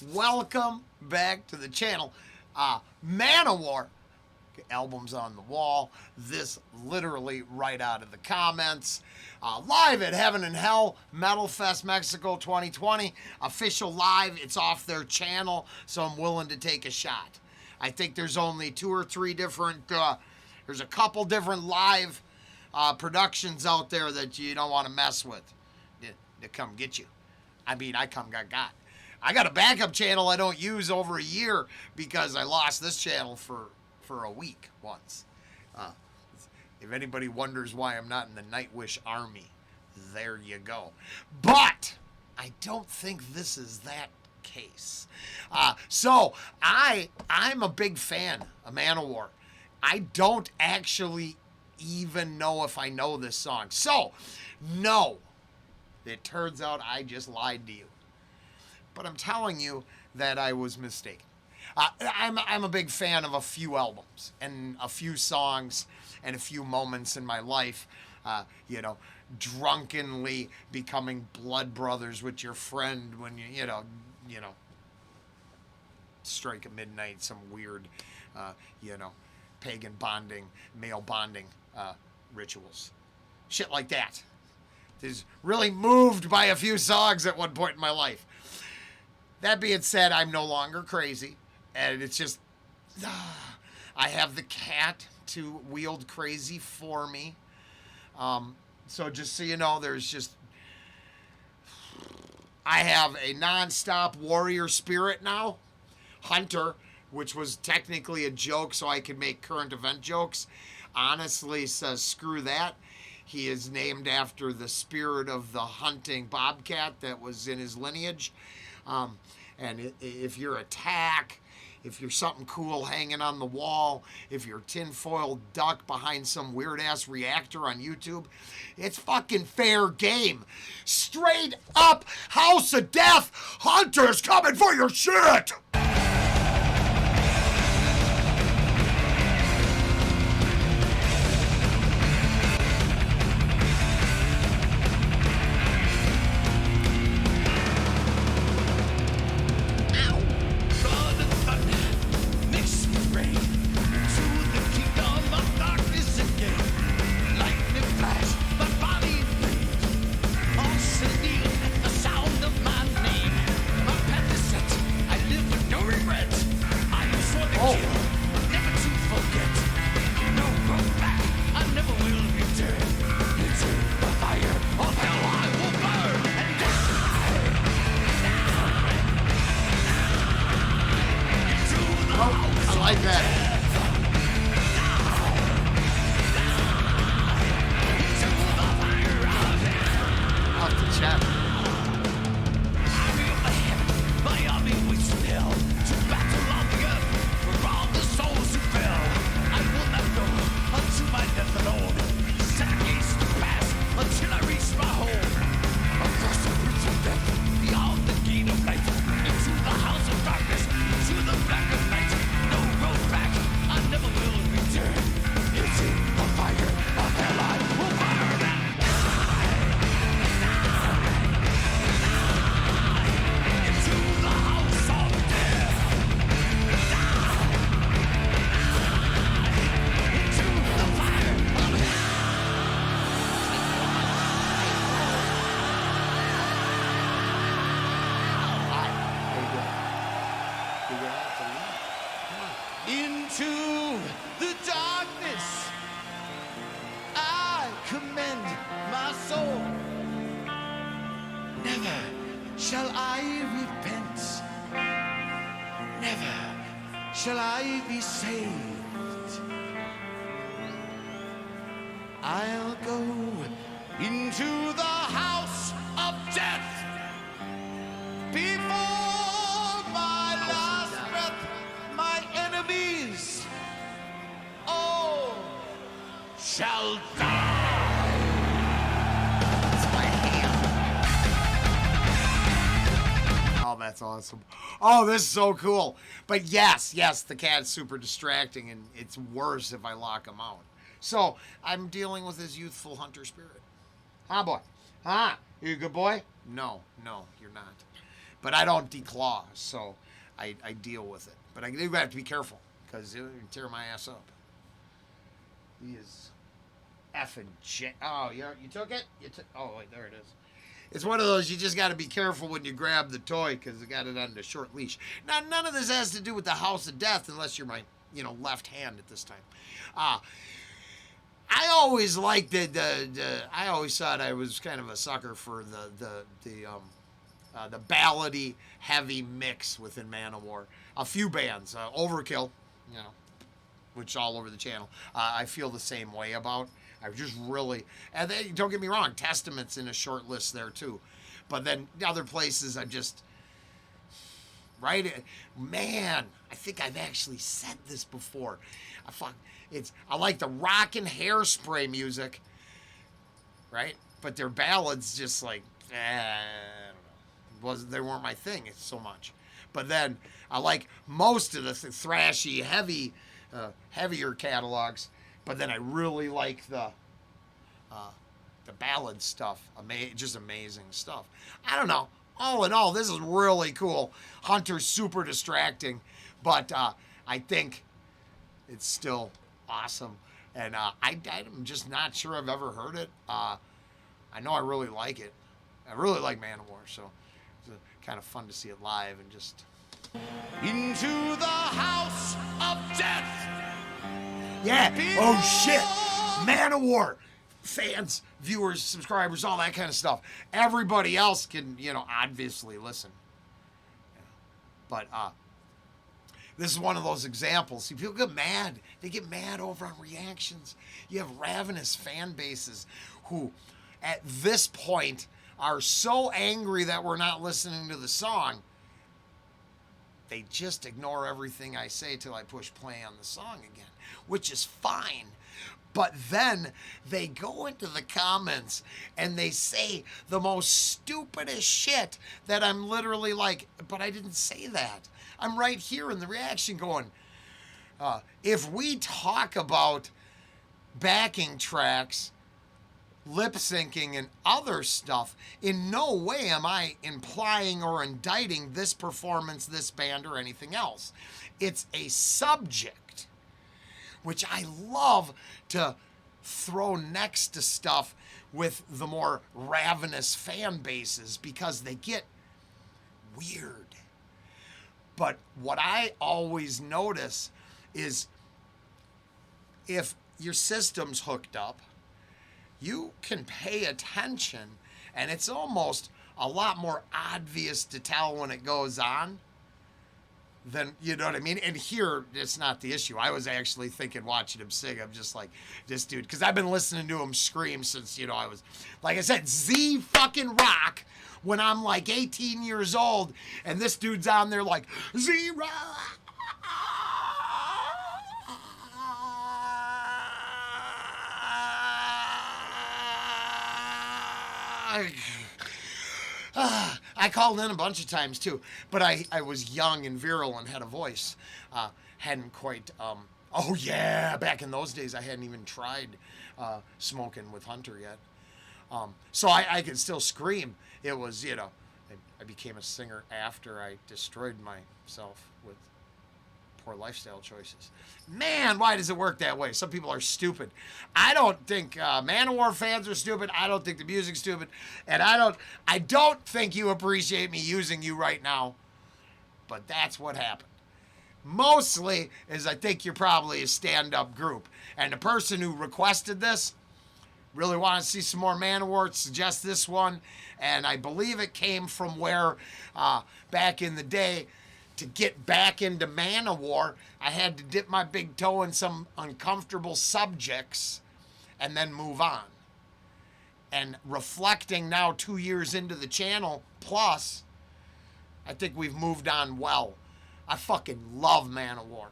Welcome back to the channel. MANOWAR albums on the wall. This literally right out of the comments. Live at Heaven and Hell Metal Fest Mexico 2020. Official live. It's off their channel, so I'm willing to take a shot. I think there's only two or three different, there's a couple different live productions out there that you don't want to mess with to come get you. I mean, I got. I got a backup channel I don't use over a year because I lost this channel for a week once. If anybody wonders why I'm not in the Nightwish army, there you go. But I don't think this is that case. So I'm a big fan of MANOWAR. I don't actually even know if I know this song. So, no. It turns out I just lied to you. But I'm telling you that I was mistaken. I'm a big fan of a few albums and a few songs and a few moments in my life. Drunkenly becoming blood brothers with your friend when you strike at midnight, some weird, pagan bonding, male bonding rituals. Shit like that. Is really moved by a few songs at one point in my life. That being said, I'm no longer crazy, and it's just I have the cat to wield crazy for me. So just so you know, I have a non-stop warrior spirit now, Hunter, which was technically a joke so I could make current event jokes. Honestly says screw that. He is named after the spirit of the hunting bobcat that was in his lineage. And if you're a tack, if you're something cool hanging on the wall, if you're a tinfoil duck behind some weird-ass reactor on YouTube, it's fucking fair game. Straight up House of Death, Hunter's coming for your shit! I like that. Off the chat. Into the darkness I commend my soul. Never shall I repent. Never shall I be saved. I'll go into the house of death before my last breath. My enemies all shall die. It's my hand. Oh, that's awesome. Oh, this is so cool. But yes, the cat's super distracting, and it's worse if I lock him out. So I'm dealing with his youthful hunter spirit. Huh, boy? Huh? You a good boy? No, you're not. but I don't declaw, so I deal with it. But I do have to be careful because it would tear my ass up. He is effing oh, you took it? Oh, wait, there it is. It's one of those, you just got to be careful when you grab the toy because it got it on the short leash. Now, none of this has to do with the House of Death unless you're my, left hand at this time. I always liked I always thought I was kind of a sucker for the ballady heavy mix within MANOWAR. A few bands, Overkill, which is all over the channel. I feel the same way about. I just really, and they, don't get me wrong, Testament's in a short list there too. But then other places I just, right? Man, I think I've actually said this before. I like the rock and hairspray music, right? But their ballads just like, I don't know. They weren't my thing so much. But then I like most of the thrashy, heavier catalogs. But then I really like the ballad stuff. Just amazing stuff. I don't know. All in all, this is really cool. Hunter's super distracting, but I think it's still awesome. And I'm just not sure I've ever heard it. I know I really like it. I really like MANOWAR, so it's kind of fun to see it live and just... Into the house of death. Yeah. Oh, shit. MANOWAR. Fans, viewers, subscribers, all that kind of stuff. Everybody else can, obviously listen. But this is one of those examples. See, people get mad. They get mad over on reactions. You have ravenous fan bases who, at this point, are so angry that we're not listening to the song, they just ignore everything I say till I push play on the song again, which is fine. But then they go into the comments and they say the most stupidest shit that I'm literally like, but I didn't say that. I'm right here in the reaction going, if we talk about backing tracks, lip syncing, and other stuff, in no way am I implying or indicting this performance, this band, or anything else. It's a subject, which I love to throw next to stuff with the more ravenous fan bases because they get weird. But what I always notice is if your system's hooked up, you can pay attention, and it's almost a lot more obvious to tell when it goes on than, you know what I mean? And here, it's not the issue. I was actually thinking, watching him sing, I'm just like, this dude, because I've been listening to him scream since, I was, like I said, Z fucking rock, when I'm like 18 years old, and this dude's on there like, Z rock. I called in a bunch of times too, but I was young and virile and had a voice. Hadn't quite, oh yeah, back in those days I hadn't even tried smoking with Hunter yet. So I could still scream. It was, I became a singer after I destroyed myself with poor lifestyle choices. Man, why does it work that way? Some people are stupid. I don't think MANOWAR fans are stupid. I don't think the music's stupid. And I don't think you appreciate me using you right now. But that's what happened. Mostly is I think you're probably a stand-up group. And the person who requested this really wanted to see some more MANOWAR, suggest this one. And I believe it came from where back in the day, to get back into MANOWAR, I had to dip my big toe in some uncomfortable subjects and then move on. And reflecting now 2 years into the channel, plus, I think we've moved on well. I fucking love MANOWAR.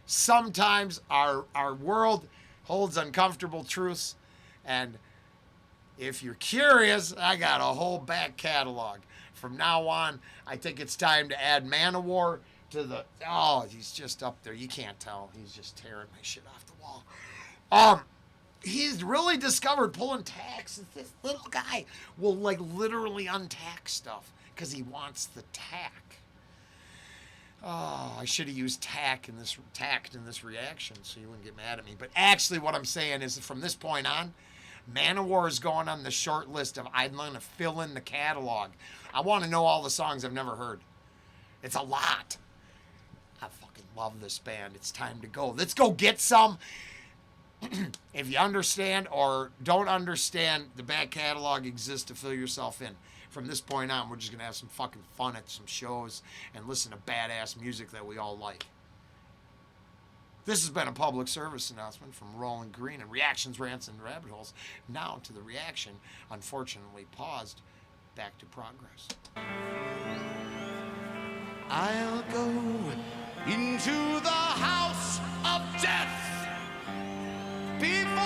Sometimes our world holds uncomfortable truths, and if you're curious, I got a whole back catalog. From now on, I think it's time to add MANOWAR to the... Oh, he's just up there. You can't tell. He's just tearing my shit off the wall. he's really discovered pulling tacks. This little guy will like literally untack stuff because he wants the tack. Oh, I should have used tact in this reaction so you wouldn't get mad at me. But actually what I'm saying is that from this point on, MANOWAR is going on the short list of I'm going to fill in the catalog. I want to know all the songs I've never heard. It's a lot. I fucking love this band. It's time to go. Let's go get some. If you understand or don't understand, the back catalog exists to fill yourself in. From this point on, we're just going to have some fucking fun at some shows and listen to badass music that we all like. This has been a public service announcement from Rollen Green and Reactions, Rants, and Rabbit Holes. Now to the reaction, unfortunately paused. Back to progress. I'll go into the house of death before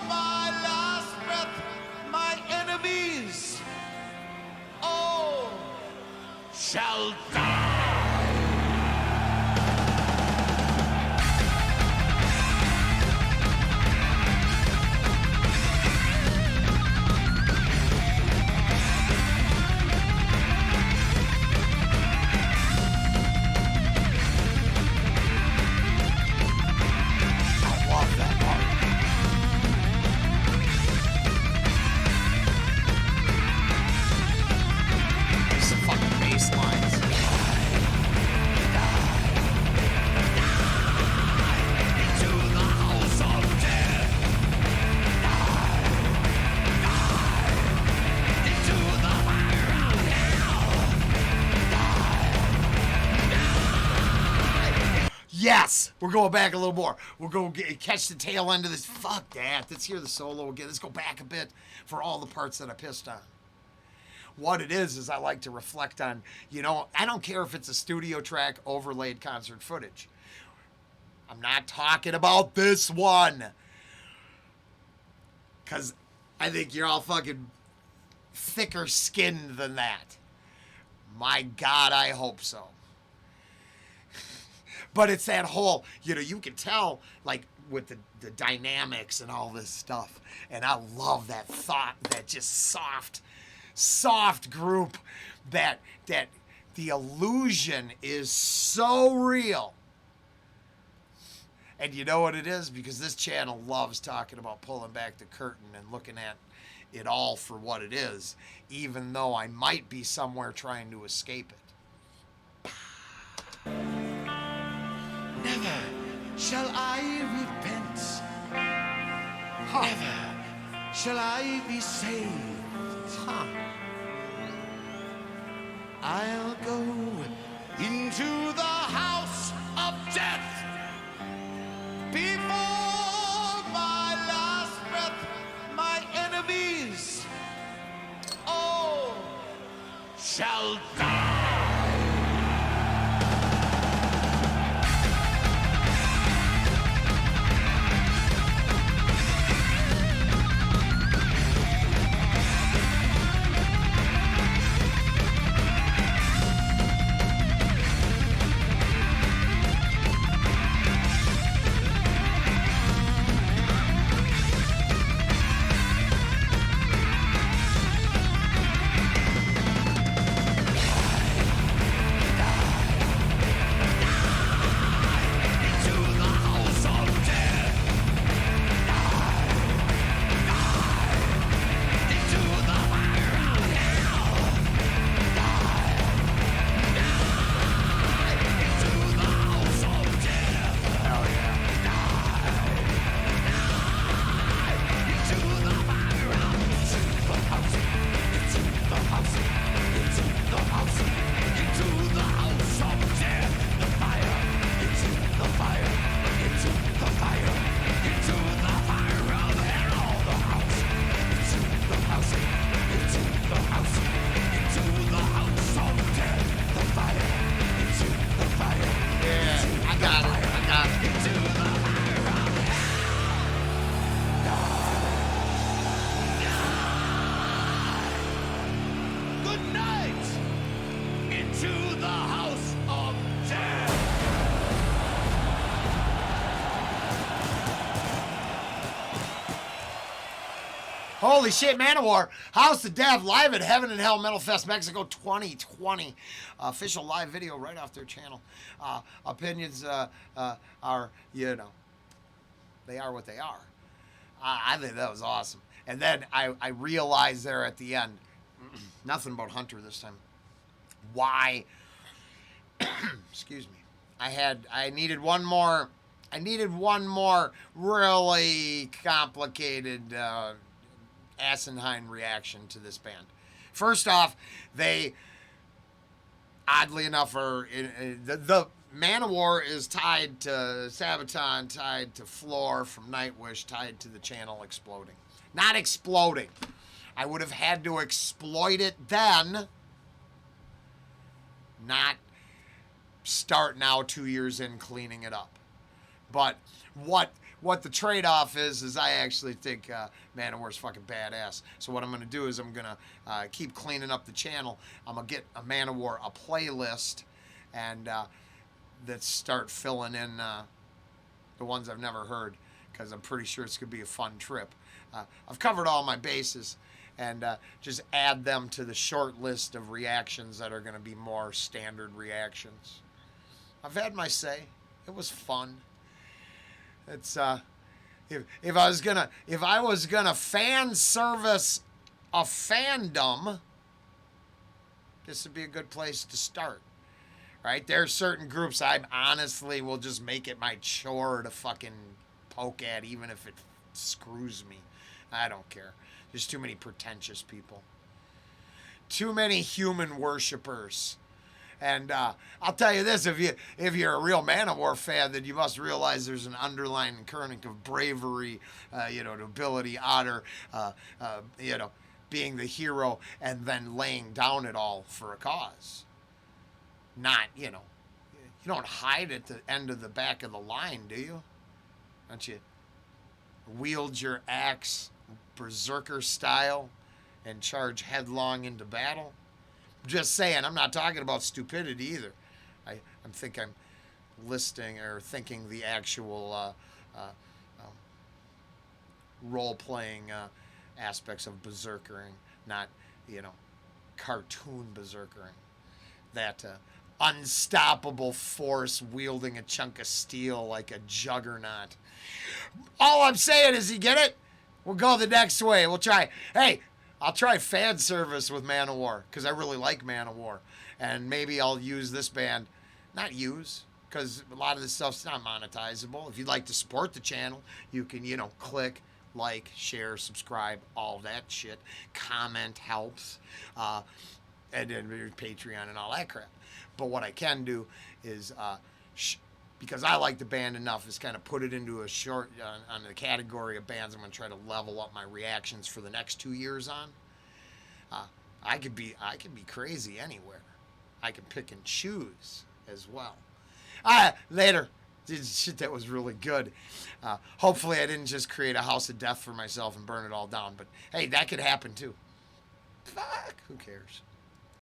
my last breath. My enemies all shall die. Yes! We're going back a little more. We'll go catch the tail end of this. Fuck that. Let's hear the solo again. Let's go back a bit for all the parts that I pissed on. What it is I like to reflect on, you know, I don't care if it's a studio track overlaid concert footage. I'm not talking about this one. Because I think you're all fucking thicker skinned than that. My God, I hope so. But it's that whole, you know, you can tell, like, with the dynamics and all this stuff. And I love that thought, that just soft group, that the illusion is so real. And you know what it is? Because this channel loves talking about pulling back the curtain and looking at it all for what it is, even though I might be somewhere trying to escape it. Never shall I repent. Never shall I be saved. I'll go into the house of death before my last breath. My enemies all shall die. Holy shit, MANOWAR, House of Death, live at Heaven and Hell Metal Fest Mexico 2020. Official live video right off their channel. Opinions are, you know, they are what they are. I think that was awesome. And then I realized there at the end, nothing about Hunter this time. Why? Excuse me. I needed one more really complicated asinine reaction to this band. First off, they oddly enough are the MANOWAR is tied to Sabaton, tied to Floor from Nightwish, tied to the channel exploding. Not exploding. I would have had to exploit it then, not start now 2 years in cleaning it up. But what the trade-off is I actually think MANOWAR's fucking badass. So what I'm going to do is I'm going to keep cleaning up the channel. I'm going to get a MANOWAR a playlist and let's start filling in the ones I've never heard, because I'm pretty sure it's going to be a fun trip. I've covered all my bases, and just add them to the short list of reactions that are going to be more standard reactions. I've had my say. It was fun. It's if I was gonna fan service a fandom, this would be a good place to start. Right? There are certain groups I honestly will just make it my chore to fucking poke at, even if it screws me. I don't care. There's too many pretentious people. Too many human worshipers. And I'll tell you this, if you're a real MANOWAR fan, then you must realize there's an underlying current of bravery, nobility, honor, being the hero, and then laying down it all for a cause. Not, you don't hide at the end of the back of the line, do you? Don't you wield your axe berserker style and charge headlong into battle? Just saying, I'm not talking about stupidity either. I'm thinking the actual role-playing aspects of berserkering, not, cartoon berserkering. That unstoppable force wielding a chunk of steel like a juggernaut. All I'm saying is, you get it? We'll go the next way. We'll try. Hey, I'll try fan service with MANOWAR, because I really like MANOWAR. And maybe I'll use this band. Not use, because a lot of this stuff's not monetizable. If you'd like to support the channel, you can, click, like, share, subscribe, all that shit. Comment helps. And then Patreon and all that crap. But what I can do is, because I like the band enough, is kind of put it into a short, on the category of bands I'm going to try to level up my reactions for the next 2 years on. I could be crazy anywhere. I can pick and choose as well. Later. Shit, that was really good. Hopefully I didn't just create a house of death for myself and burn it all down. But hey, that could happen too. Fuck, who cares?